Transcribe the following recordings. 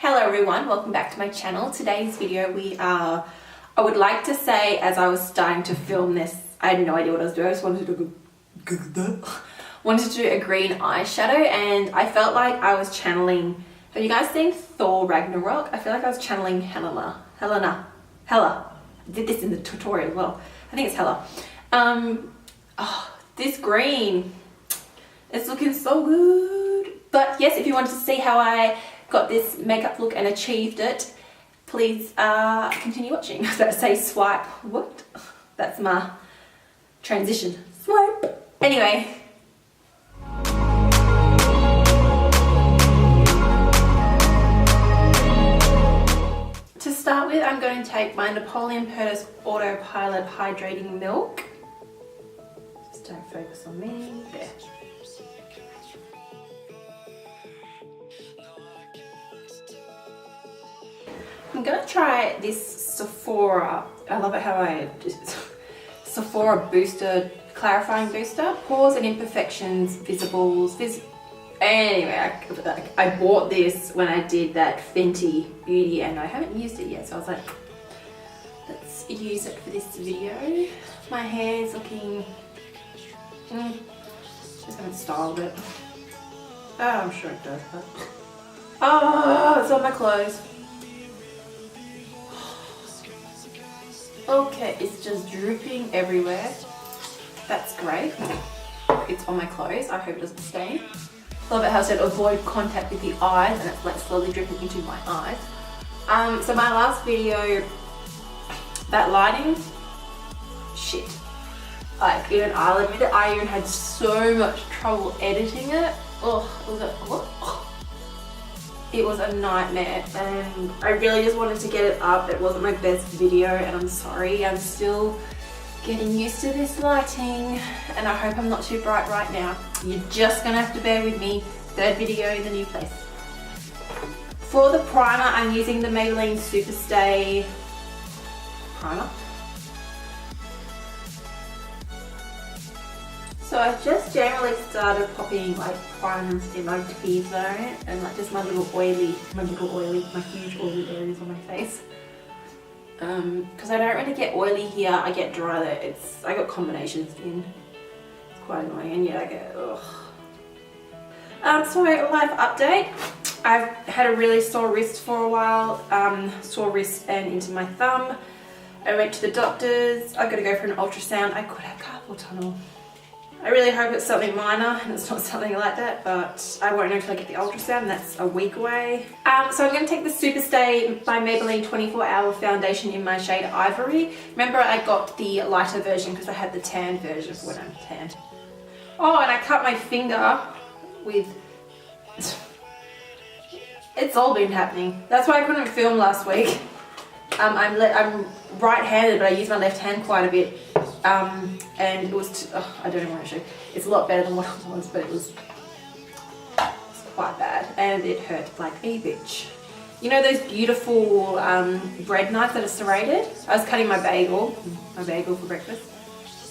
Hello everyone, welcome back to my channel. Today's video I would like to say, as I was starting to film this, I had no idea what I was doing. I just wanted to do a green eyeshadow and I felt like I was channeling, have you guys seen Thor Ragnarok? I feel like I was channeling Hela. I did this in the tutorial as well. I think it's Hela. This green, it's looking so good. But yes, if you wanted to see how I got this makeup look and achieved it, please continue watching. I was about to say swipe. What? That's my transition. Swipe. Anyway. To start with, I'm going to take my Napoleon Perdis Autopilot Hydrating Milk. Just don't focus on me. There. I'm gonna try this Sephora. I love it how I just Sephora booster, clarifying booster, pores and imperfections, visibles. Anyway, I bought this when I did that Fenty Beauty and I haven't used it yet, so I was like, let's use it for this video. My hair's looking. Just haven't styled it. Oh, I'm sure it does. But oh, it's on my clothes. Okay, it's just dripping everywhere. That's great. It's on my clothes. I hope it doesn't stain. Love it how it said avoid contact with the eyes and it's like slowly dripping into my eyes. So my last video, that lighting, shit. Like, I'll admit it, I even had so much trouble editing it. It was a nightmare and I really just wanted to get it up. It wasn't my best video and I'm sorry. I'm still getting used to this lighting and I hope I'm not too bright right now. You're just gonna have to bear with me. Third video in the new place. For the primer, I'm using the Maybelline Superstay primer. So I've just generally started popping like primers in my T-zone and like just my huge oily areas on my face. Because I don't really get oily here, I get dry there. I got combination skin. It's quite annoying and yeah, I get ugh. So life update. I've had a really sore wrist for a while. Sore wrist and into my thumb. I went to the doctors. I got to go for an ultrasound. I could have carpal tunnel. I really hope it's something minor and it's not something like that, but I won't know until I get the ultrasound. That's a week away. So I'm going to take the Superstay by Maybelline 24-Hour Foundation in my shade Ivory. Remember, I got the lighter version because I had the tan version for when I'm tanned. Oh, and I cut my finger with... It's all been happening. That's why I couldn't film last week. I'm right-handed, but I use my left hand quite a bit. And it was, I don't even want to show you. It's a lot better than what it was, but it's quite bad. And it hurt like a bitch. You know those beautiful bread knives that are serrated? I was cutting my bagel for breakfast.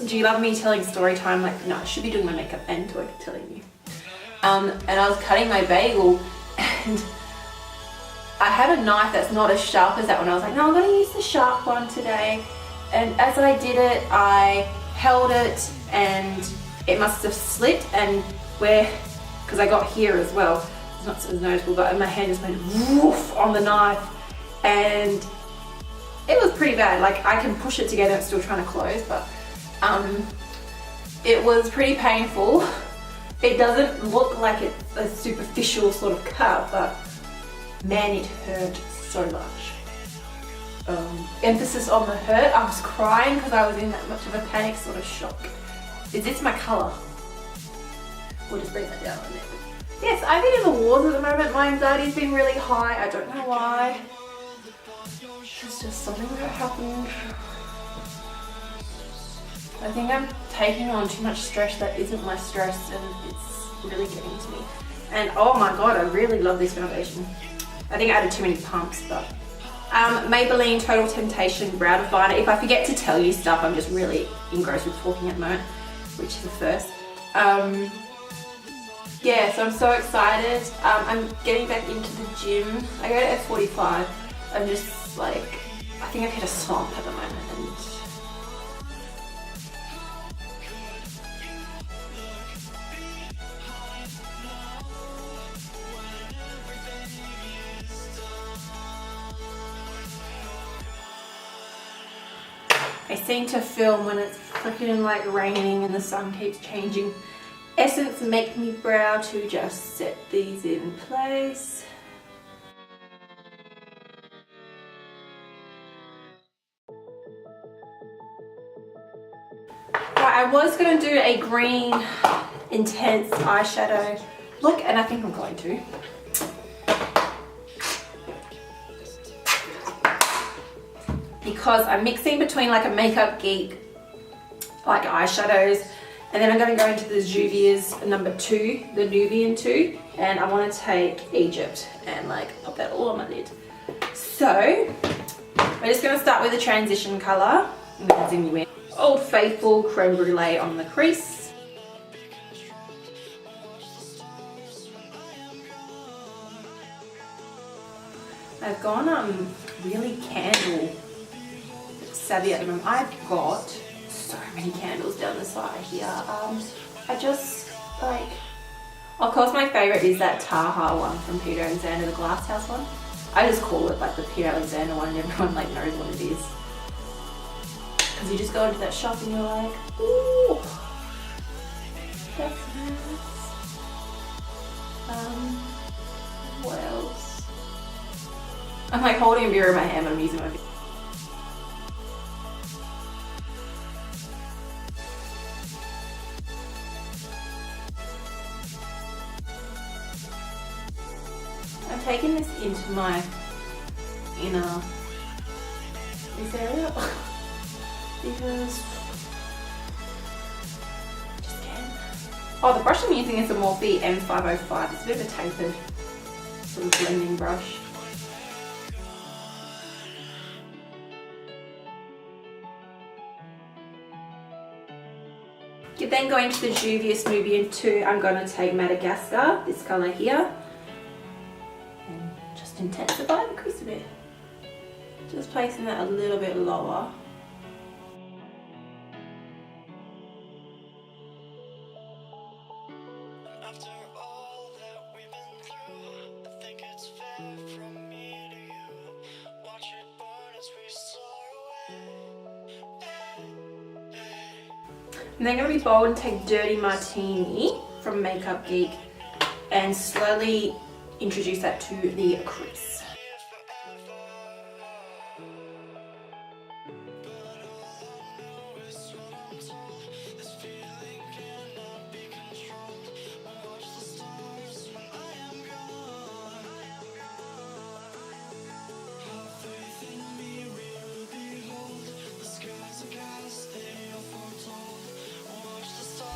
Do you love me telling story time? Like, no, I should be doing my makeup and telling you. And I was cutting my bagel and I have a knife that's not as sharp as that one. I was like, no, I'm going to use the sharp one today. And as I did it, I held it and it must have slipped and because I got here as well, it's not so noticeable, but my hand just went woof on the knife and it was pretty bad. Like I can push it together, it's still trying to close, but it was pretty painful. It doesn't look like it's a superficial sort of cut, but man, it hurt so much. Emphasis on the hurt. I was crying because I was in that much of a panic sort of shock. Is this my colour? We'll just bring that down a bit. Yes, I've been in the wars at the moment. My anxiety's been really high. I don't know why. It's just something that happened. I think I'm taking on too much stress that isn't my stress and it's really getting to me. And oh my god, I really love this foundation. I think I added too many pumps, but Maybelline Total Temptation Brow Definer. If I forget to tell you stuff, I'm just really engrossed with talking at the moment, which is the first. Yeah, so I'm so excited. I'm getting back into the gym. I go to F45. I'm just like, I think I've hit a slump at the moment. And I seem to film when it's freaking like raining and the sun keeps changing. Essence Make Me Brow to just set these in place. Right, I was going to do a green intense eyeshadow look, and I think I'm going to. Because I'm mixing between like a MakeUpGeek like eyeshadows, and then I'm going to go into the Juvia's number 2, the Nubian 2, and I want to take Egypt and like pop that all on my lid. So we're just going to start with the transition colour. I'm going to zoom you in. Old Faithful Creme Brulee on the crease. I've gone really candle savvy at the moment. I've got so many candles down the side here. I just like, of course my favourite is that Taha one from Peter Alexander, the Glass House one. I just call it like the Peter Alexander one and everyone like knows what it is. Because you just go into that shop and you're like, ooh, that's nice. What else? I'm like holding a mirror in my hand but I'm using my finger. I'm taking this into my inner this area because just can. Oh, the brush I'm using is a Morphe M505. It's a bit of a tapered sort of blending brush. You're then going to the Juvia's Nubian 2. I'm going to take Madagascar, this colour here. Intensify the crease a bit. Just placing that a little bit lower. After all that we've been through, I think it's fair from me to you. Watch it burn as we soar away. I'm then going to be bold and take Dirty Martini from MakeUpGeek and slowly introduce that to the crease.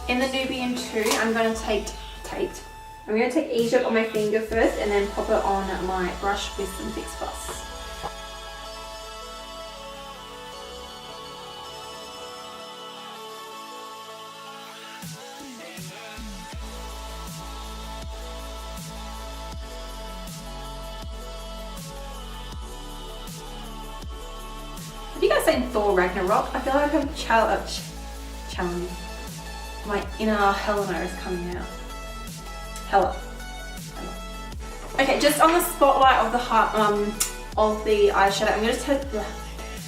In the Nubian 2, I'm going to take Egypt on my finger first and then pop it on my brush with some Fix Plus. Have you guys seen Thor Ragnarok? I feel like I'm challenging. My inner Helena is coming out. Hela. Okay, just on the spotlight of the eyeshadow, I'm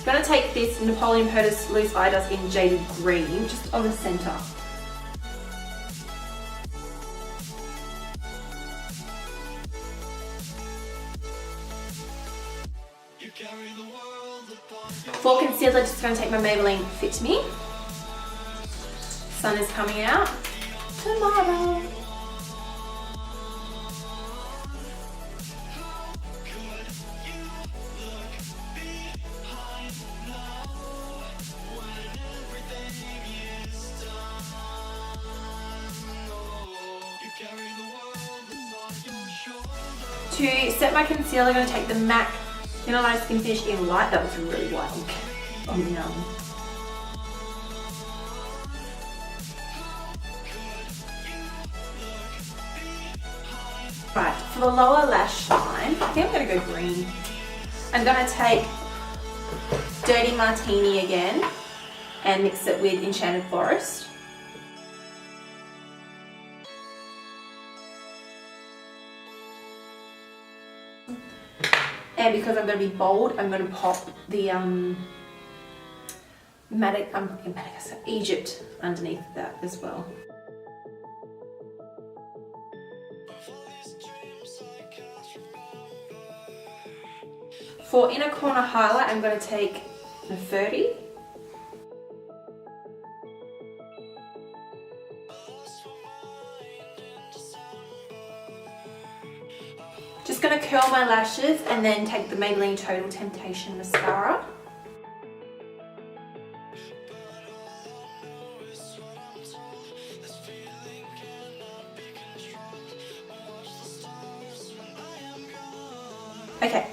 gonna take this Napoleon Perdis Loose Eye Dust in Jaded Green, just on the center. For concealer, just gonna take my Maybelline Fit Me. Sun is coming out tomorrow. To set my concealer, I'm going to take the MAC Mineralize Skin Finish in Light. That was really white. for the lower lash line, I think I'm going to go green. I'm going to take Dirty Martini again and mix it with Enchanted Forest. And because I'm going to be bold, I'm going to pop the Egypt underneath that as well. For inner corner highlight, I'm going to take the 30. Just going to curl my lashes and then take the Maybelline Total Temptation Mascara. Okay,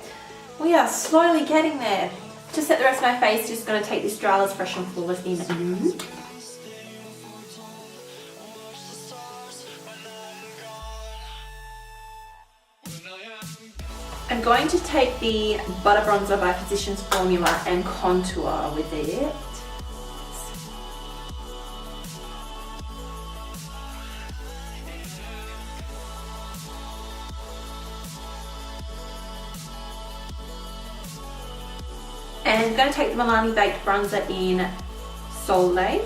we are slowly getting there. To set the rest of my face, just going to take this Australis Fresh and Flawless in Nude. I'm going to take the Butter Bronzer by Physcian's formula and contour with it. And I'm going to take the Milani Baked Bronzer in Soul Lake.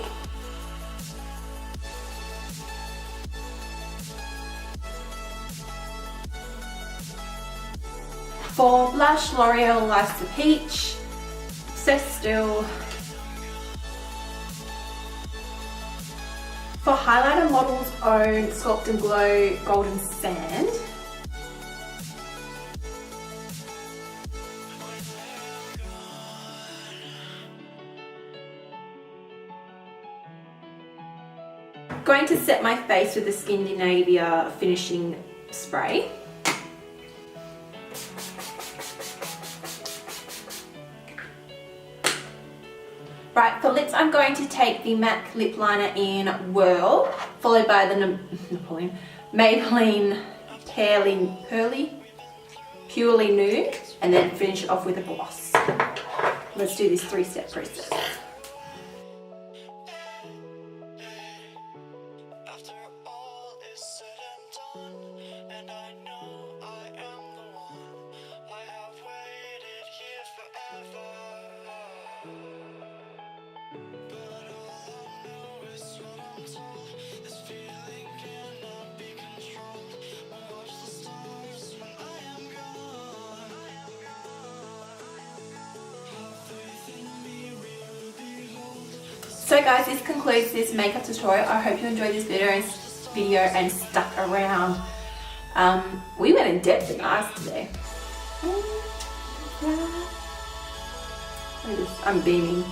For blush, L'Oreal Life's a Peach, Obsessed Still. For highlighter, Model's Own Sculpt and Glow Golden Sand. Going to set my face with the Skindinavia finishing spray. Right, for lips I'm going to take the MAC Lip Liner in Whirl, followed by the Napoleon Maybelline Purely Nude, and then finish it off with a gloss. Let's do this 3-step process. So guys, this concludes this makeup tutorial. I hope you enjoyed this video and stuck around. We went in depth in eyes today. I'm beaming.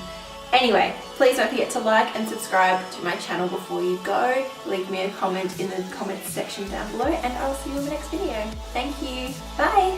Anyway, please don't forget to like and subscribe to my channel before you go. Leave me a comment in the comments section down below and I'll see you in the next video. Thank you. Bye.